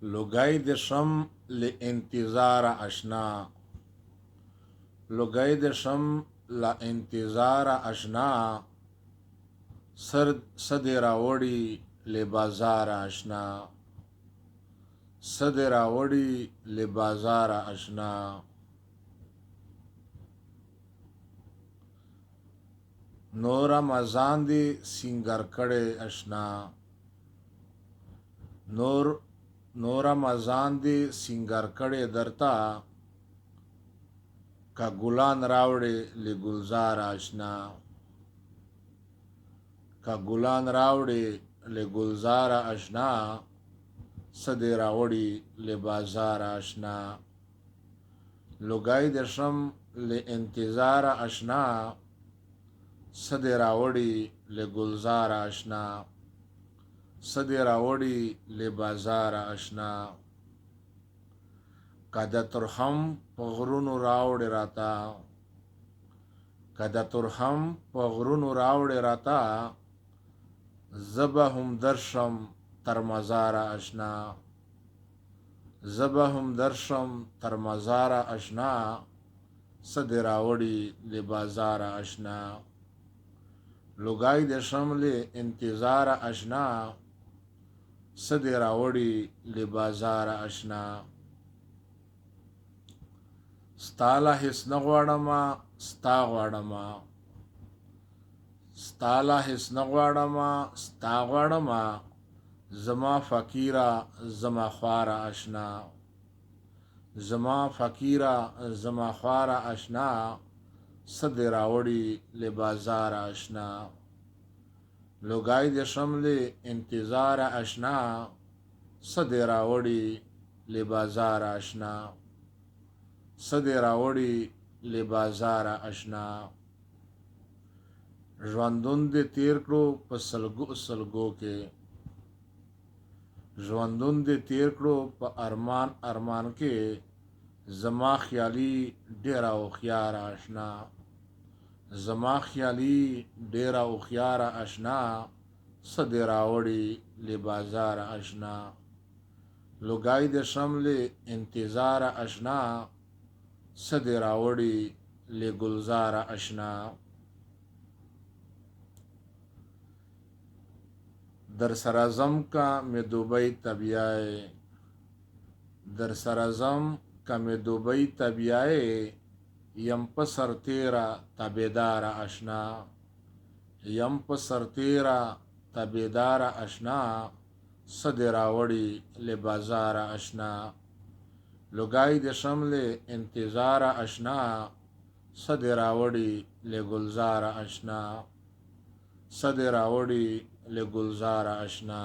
लुगाई दशम ले इंतज़ार अशना, लुगाई दशम ला इंतज़ार अशना, सदरावड़ी ले बाजार अशना, सदरावड़ी ले बाजार अशना। नोरा मजान दी सिंगर कड़े अशना, नोरा मजान दी सिंगर कड़े दरता, का गुलान रावड़े ले गुलजार अशना, का गुलान रावड़े ले गुलजार अशना, सदेरावड़ी ले बाजार अशना। लुगाई दशम ले इंतज़ार अशना, सदेरावड़ी ले गुलजार अशना, सदेरावड़ी ले बाजार अशना। कदा तुरहम पगरुन रावड़े राता, कदा तुरहम पगरुन रावड़े राता, ज़बहुम दर्शम तर मज़ार अशना, ज़बहुम दर्शम तर मज़ार अशना, सदरावड़ी ले बाजार अशना। लुगाई दशम ले इंतज़ार अशना, सदरावड़ी ले बाजार अशना। स्ताला हिस नगवाड़मा स्ता गवाड़मा, स्ताला हिस नगवाड़मा स्ता गवाड़मा, जमा फ़कीरा जमा ख्वारा अशना, जमा फ़कीरा जमा ख्वारा अशना, सदरावड़ी ले बाजार अशना। लुगाई दशम ले इंतज़ार अशना, सदरावड़ी ले बाजार अशना, सदरावड़ी ले बाजार अशना। ژوندون دې تیر کړو په سلګو سلګو کې، ژوندون دې تیر کړو په ارمان ارمان کې، زما خیالي ډېره هوښیاره اشنا، زما خیالي ډېره هوښیاره اشنا، څه دې راوړي له بازار اشنا. لوګای د شمل انتظار اشنا، څه دې راوړي له گلزار اشنا. در سرازم کا میں دبئی طبیعے، در سرازم کا میں دبئی طبیعے، یم پسر تیرا تابیدار اشنا، یم پسر تیرا تابیدار اشنا، صد راوڑی لبازار اشنا. لگائی د شمل انتظار اشنا، صد راوڑی لگلزار اشنا، صد راوڑی لگلزار اشنا.